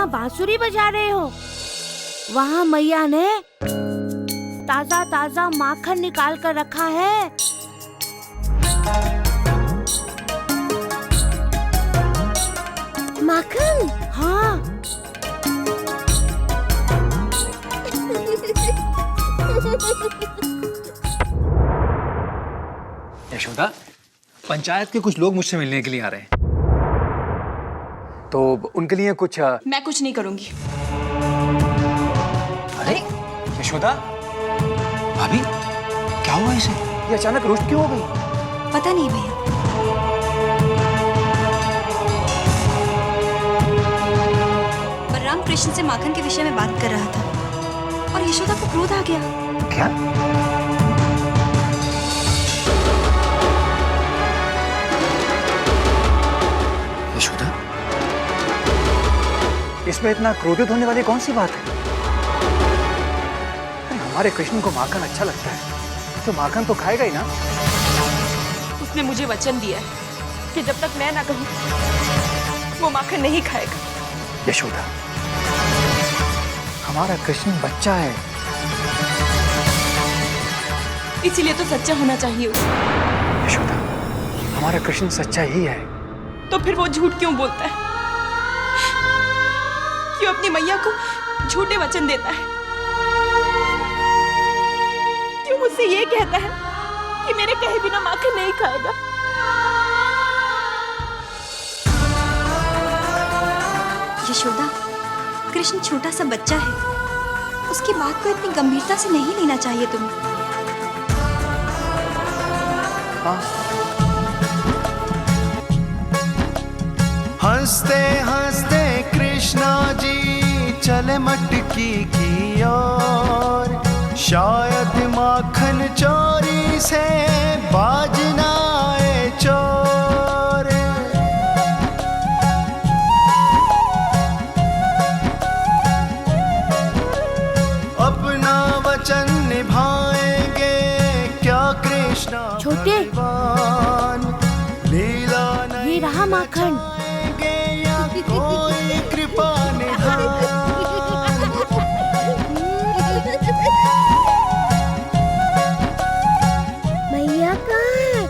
यहाँ बांसुरी बजा रहे हो? वहाँ मैया ने ताजा ताजा माखन निकाल कर रखा है। माखन? हाँ। यशोदा, पंचायत के कुछ लोग मुझसे मिलने के लिए आ रहे हैं, तो उनके लिए कुछ। मैं कुछ नहीं करूंगी। अरे यशोदा, भाभी क्या हुआ इसे? ये अचानक रुष्ट क्यों हो गई? पता नहीं भैया। बलराम कृष्ण से माखन के विषय में बात कर रहा था और यशोदा को क्रोध आ गया। क्या? यशोदा, इसमें इतना क्रोधित होने वाली कौन सी बात है? अरे हमारे कृष्ण को माखन अच्छा लगता है तो माखन तो खाएगा ही ना। उसने मुझे वचन दिया है कि जब तक मैं ना कहूं वो माखन नहीं खाएगा। यशोदा, हमारा कृष्ण बच्चा है, इसीलिए तो सच्चा होना चाहिए उसे। यशोदा, हमारा कृष्ण सच्चा ही है। तो फिर वो झूठ क्यों बोलता है? क्यों अपनी मैया को झूठे वचन देता है? क्यों मुझसे ये कहता है कि मेरे कहे बिना माखन नहीं खाएगा? यशोदा, कृष्ण छोटा सा बच्चा है, उसकी बात को इतनी गंभीरता से नहीं लेना चाहिए तुम्हें। हाँ। हंसते हंसते कृष्णा जी चले मटकी की ओर, शायद माखन चोरी से बाज ना आए चोर। अपना वचन निभाएंगे क्या कृष्णा छोटे, लीला ये रहा माखन। कोई कृपा निधान। मैया कहाँ है?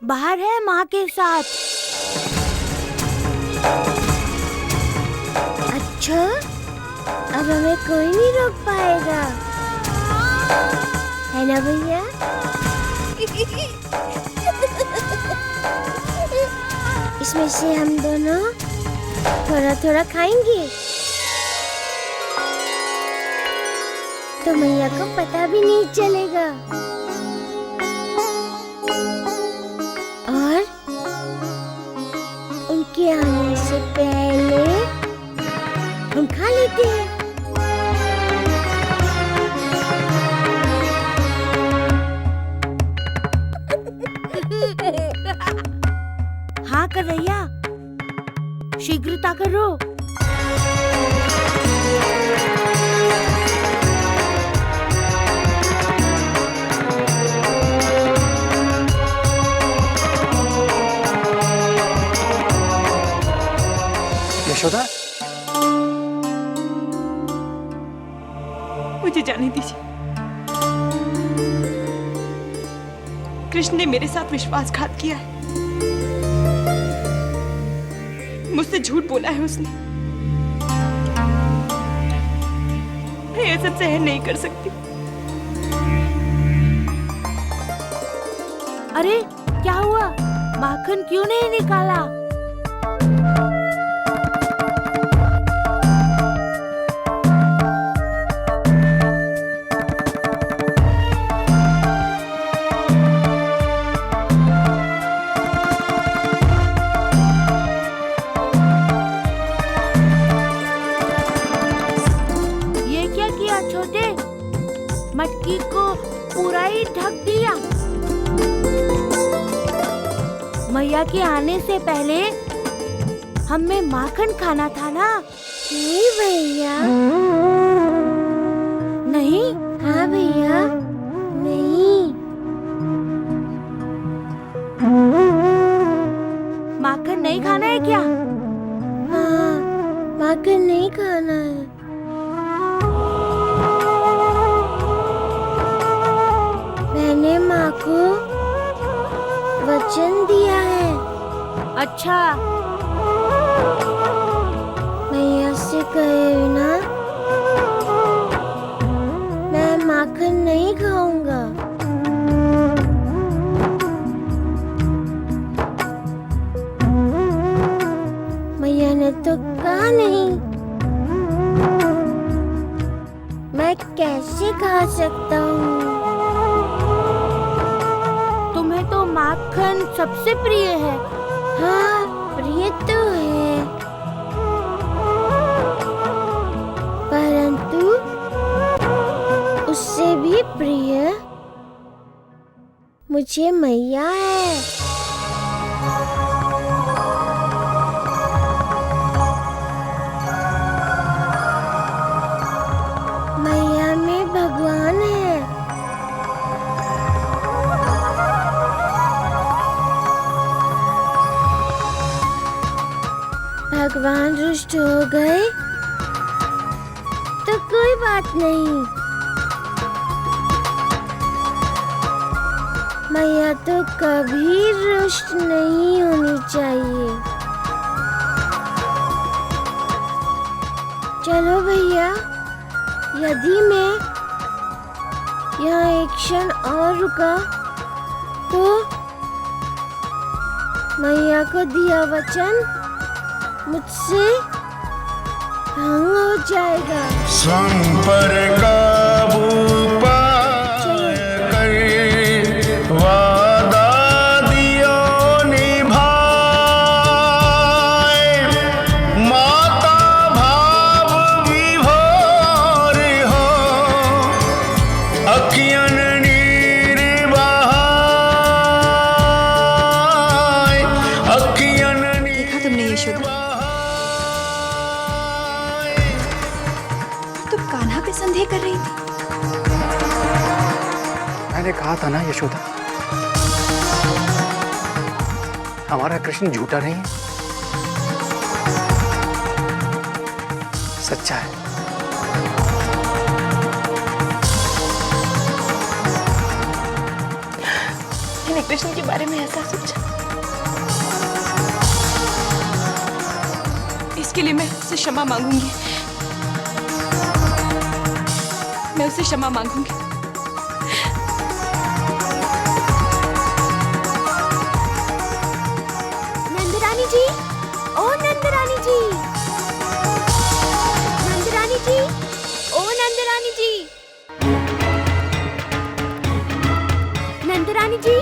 बाहर है माँ के साथ। अच्छा, अब हमें कोई नहीं रोक पाएगा, है ना भैया? इसमें से हम दोनों थोड़ा थोड़ा खाएंगे तो मैया को पता भी नहीं चलेगा और उनके आने से पहले हम खा लेते हैं। हाँ कन्हैया, शीघ्रता करो। यशोदा, मुझे जाने दीजिए। कृष्ण ने मेरे साथ विश्वासघात किया है, मुझसे झूठ बोला है उसने। मैं ये सब सहन नहीं कर सकती। अरे क्या हुआ? माखन क्यों नहीं निकाला? छोटे, मटकी को पूरा ही ढक दिया। मैया के आने से पहले हमें माखन खाना था ना? नहीं भैया। नहीं? हाँ भैया। नहीं। माखन नहीं खाना है क्या? हाँ, माखन नहीं खाना है। मैंने माँ को वचन दिया है। अच्छा, मैया से कहे बिना मैं माखन नहीं खाऊंगा। मैया ने तो कहा नहीं, मैं कैसे खा सकता हूँ? तुम्हें तो माखन सबसे प्रिय है। हाँ, प्रिय तो है, परंतु उससे भी प्रिय मुझे मैया है। मैया में भगवान है। भगवान रुष्ट हो गए तो कोई बात नहीं, मैया तो कभी रुष्ट नहीं होनी चाहिए। चलो भैया, यदि मैं यहाँ एक क्षण और रुका तो मैया को दिया वचन मुझसे भंग हो जाएगा। संपर काबू पाकर वादा दियो निभाए, माता भाव विभोर हो, अखियन नीर बहाए, अखियन देखा तुमने यशोदा, तुम कान्हा पे संदेह कर रही थी। मैंने कहा था ना यशोदा, हमारा कृष्ण झूठा नहीं है, सच्चा है। मैंने कृष्ण के बारे में ऐसा सोचा, इसके लिए मैं उससे क्षमा मांगूंगी। मैं उससे क्षमा मांगूंगी। नंदरानी जी, ओ नंदरानी जी, नंदरानी जी, ओ नंदरानी जी, नंदरानी जी।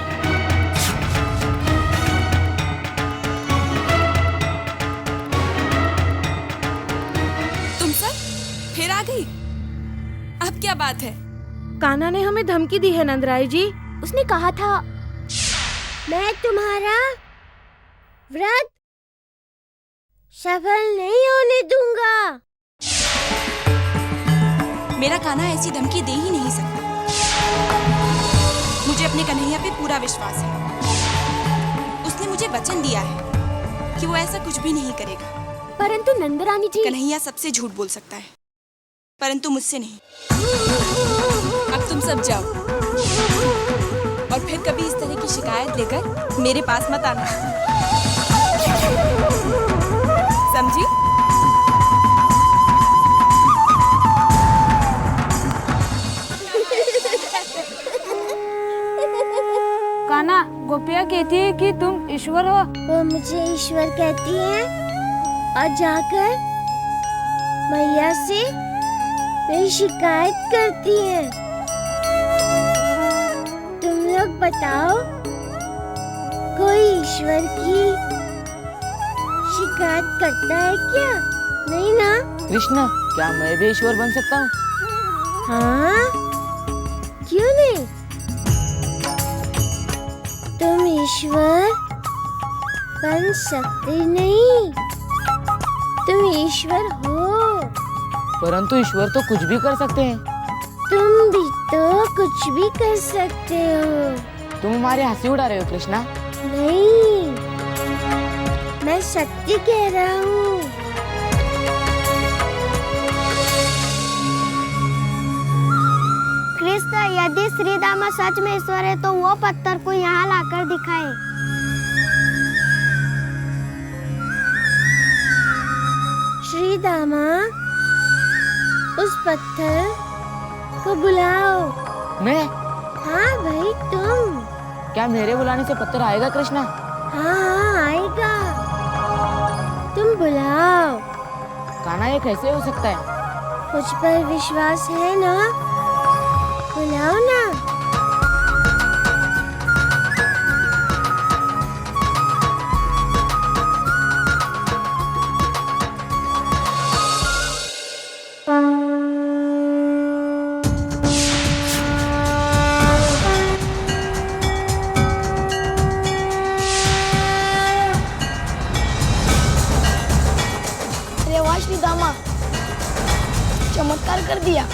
तुम सब फिर आ गई? अब क्या बात है? कान्हा ने हमें धमकी दी है नंदराई जी। उसने कहा था मैं तुम्हारा व्रत सफल नहीं होने दूंगा। मेरा कान्हा ऐसी धमकी दे ही नहीं सकता। मुझे अपने कन्हैया पे पूरा विश्वास है। उसने मुझे वचन दिया है कि वो ऐसा कुछ भी नहीं करेगा। परंतु नंदरानी जी, कन्हैया सबसे झूठ बोल सकता है, परंतु मुझसे नहीं। अब तुम सब जाओ और फिर कभी इस तरह की शिकायत लेकर मेरे पास मत आना, समझी? कान्हा, गोपिया कहती है कि तुम ईश्वर हो। वो मुझे ईश्वर कहती है और जाकर मैया से मेरी शिकायत करती है। तुम लोग बताओ, कोई ईश्वर की शिकायत करता है क्या? नहीं ना? कृष्णा, क्या मैं भी ईश्वर बन सकता हूँ? हाँ, क्यों नहीं? तुम ईश्वर बन सकते नहीं, तुम ईश्वर हो। परंतु ईश्वर तो कुछ भी कर सकते हैं। तुम भी तो कुछ भी कर सकते हो। तुम हमारी हंसी उड़ा रहे हो कृष्णा। नहीं, मैं सत्य कह रहा हूँ। यदि श्री दामा सच में ईश्वर है तो वो पत्थर को यहाँ लाकर दिखाए। श्री दामा, उस पत्थर को बुलाओ। मैं? हाँ भाई तुम। क्या मेरे बुलाने से पत्थर आएगा कृष्णा? हाँ आएगा, तुम बुलाओ। कान्हा, ये कैसे हो सकता है? मुझ पर विश्वास है ना? बुलाओ ना। अरे वाह श्री दामा, चमत्कार कर दिया।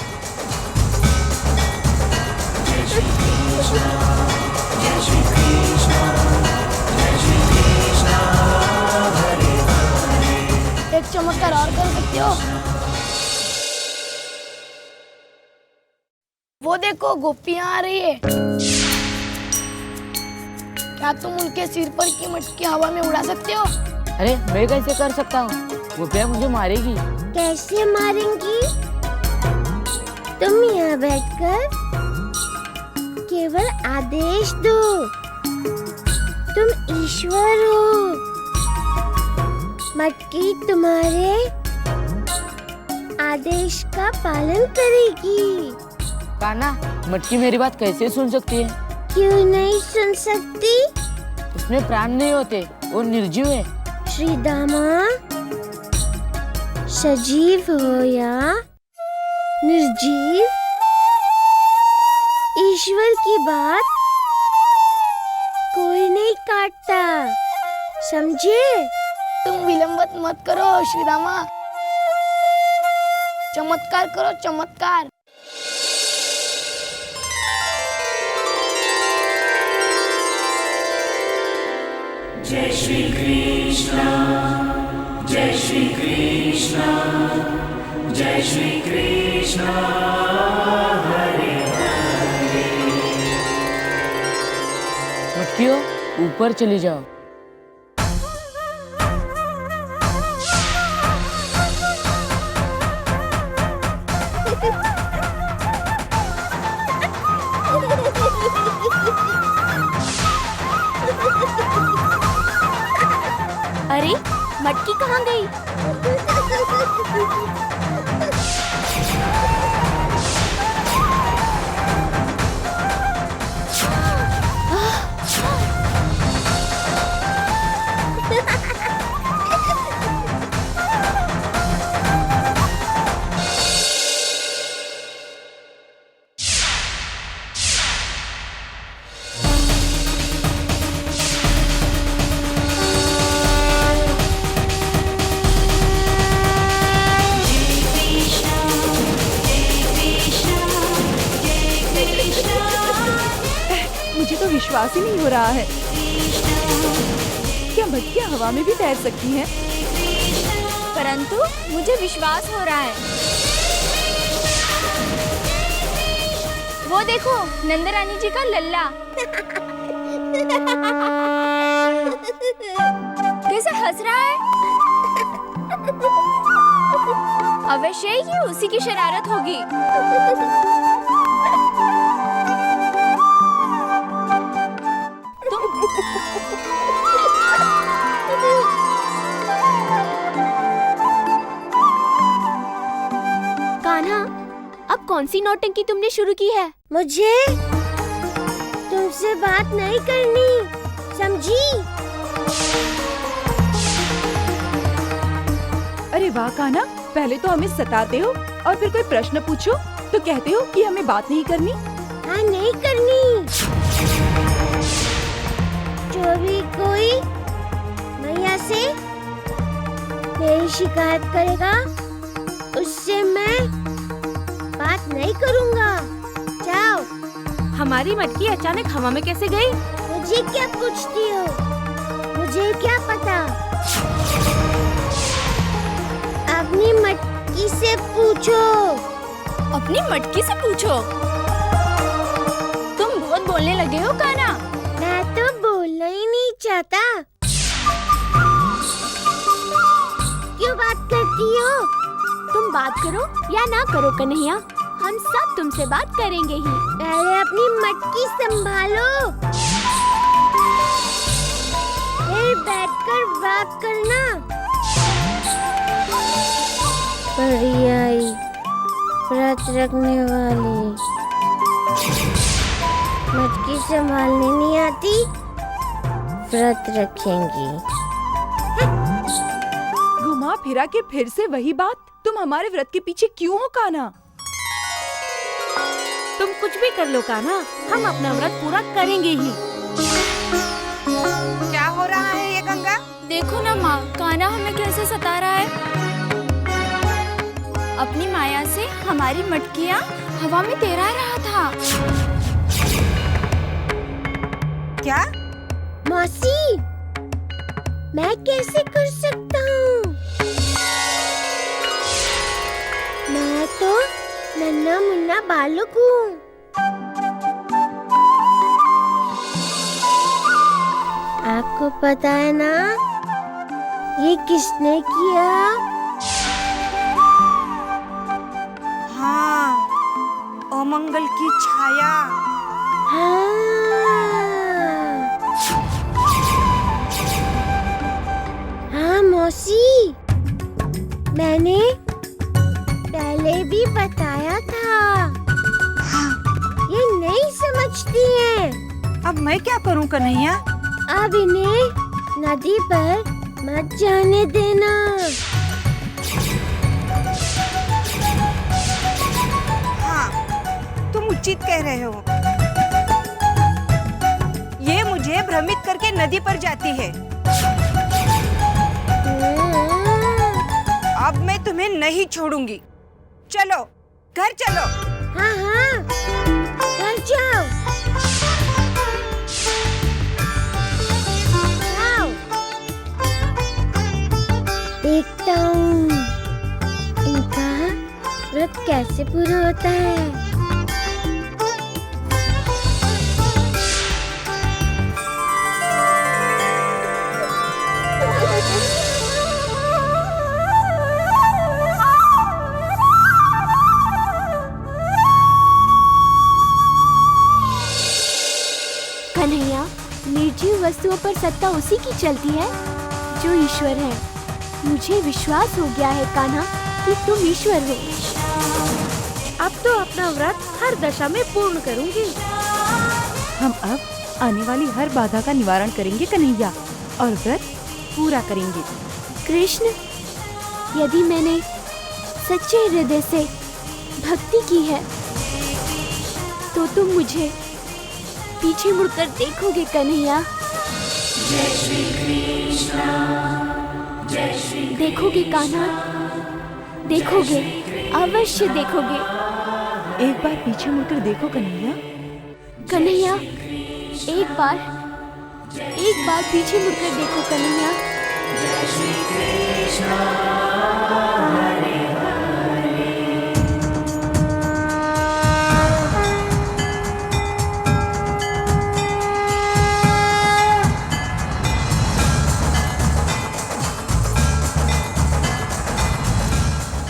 एक चमत्कार और कर सकते हो। वो देखो, गोपियां आ रही है। क्या तुम उनके सिर पर की मटकी हवा में उड़ा सकते हो? अरे मैं कैसे कर सकता हूँ? वो क्या मुझे मारेगी? कैसे मारेंगी? तुम यहाँ बैठकर केवल आदेश दो। तुम ईश्वर हो। मटकी तुम्हारे आदेश का पालन करेगी। कान्हा, मटकी मेरी बात कैसे सुन सकती है? क्यों नहीं सुन सकती? उसमें प्राण नहीं होते, वो निर्जीव है। श्री दामा, सजीव हो या निर्जीव, ईश्वर की बात कोई नहीं काटता, समझे? तुम विलंब मत करो श्री दामा, चमत्कार करो, चमत्कार। जय श्री कृष्ण, जय श्री कृष्ण, जय श्री कृष्ण हरे हरे। मटकियों, ऊपर चली जाओ। अरे मटकी कहाँ गई? मुझे तो विश्वास ही नहीं हो रहा है। क्या मटकियाँ हवा में भी तैर सकती हैं? परंतु मुझे विश्वास हो रहा है। वो देखो, नंदरानी जी का लल्ला कैसे हंस रहा है। अवश्य ही उसी की शरारत होगी। कान्हा, अब कौन सी नौटंकी तुमने शुरू की है? मुझे तुमसे बात नहीं करनी, समझी? अरे वाह कान्हा, पहले तो हमें सताते हो और फिर कोई प्रश्न पूछो तो कहते हो कि हमें बात नहीं करनी। हाँ, नहीं करनी। जो भी कोई मैया से मेरी शिकायत करेगा, उससे मैं बात नहीं करूँगा। जाओ। हमारी मटकी अचानक हवा में कैसे गई? मुझे क्या पूछती हो? मुझे क्या पता? अपनी मटकी से पूछो। अपनी मटकी से पूछो। बोलने लगे हो कान्हा? मैं तो बोलना ही नहीं चाहता। क्यों बात करती हो? तुम बात करो या ना करो कन्हैया, हम सब तुमसे बात करेंगे ही। पहले अपनी मटकी संभालो, फिर बैठकर बात करना। परी आई, व्रत रखने वाली, मटकी संभालने नहीं आती, व्रत रखेंगी। घुमा फिरा के फिर से वही बात। तुम हमारे व्रत के पीछे क्यों हो कान्हा? तुम कुछ भी कर लो कान्हा, हम अपना व्रत पूरा करेंगे ही। क्या हो रहा है ये गंगा? देखो ना माँ, कान्हा हमें कैसे सता रहा है। अपनी माया से हमारी मटकियाँ हवा में तैरा रहा था। क्या? मौसी, मैं कैसे कर सकता हूँ? मैं तो नन्हा मुन्ना बालक हूँ। आपको पता है ना ये किसने किया? हाँ, अमंगल की छाया। हाँ मौसी, मैंने पहले भी बताया था। ये नहीं समझती हैं। अब मैं क्या करूं कन्हैया? अब इन्हें नदी पर मत जाने देना। हाँ, तुम उचित कह रहे हो। ये मुझे भ्रमित करके नदी पर जाती है। अब मैं तुम्हें नहीं छोड़ूंगी। चलो, घर चलो। हाँ हाँ, घर जाओ। जाओ। देखता हूँ इनका व्रत कैसे पूरा होता है। कन्हैया, निर्जीव वस्तुओं पर सत्ता उसी की चलती है जो ईश्वर है। मुझे विश्वास हो गया है कान्हा कि तुम ईश्वर हो। अब तो अपना व्रत हर दशा में पूर्ण करूंगी। हम अब आने वाली हर बाधा का निवारण करेंगे कन्हैया, और व्रत पूरा करेंगे। कृष्ण, यदि मैंने सच्चे हृदय से भक्ति की है तो तुम मुझे पीछे मुड़कर देखोगे कन्हैया। देखोगे कान्हा, देखोगे, अवश्य देखोगे। एक बार पीछे मुड़कर देखो कन्हैया। कन्हैया, एक बार पीछे मुड़कर देखो कन्हैया।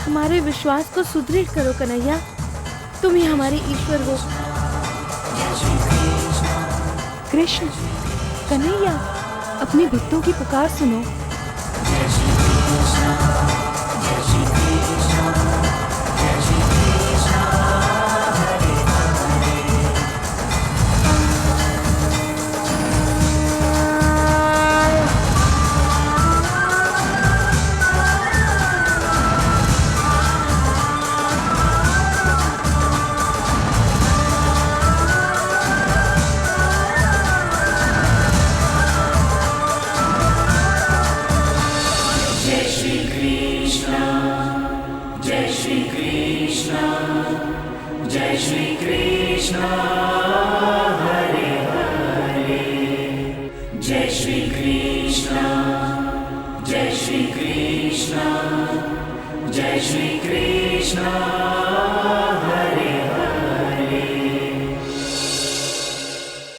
हमारे विश्वास को सुदृढ़ करो कन्हैया, तुम ही हमारे ईश्वर हो। कृष्ण, कन्हैया, अपने भक्तों की पुकार सुनो। जय श्री कृष्ण हरे हरे, जय श्री कृष्ण, जय श्री कृष्ण, जय श्री कृष्ण।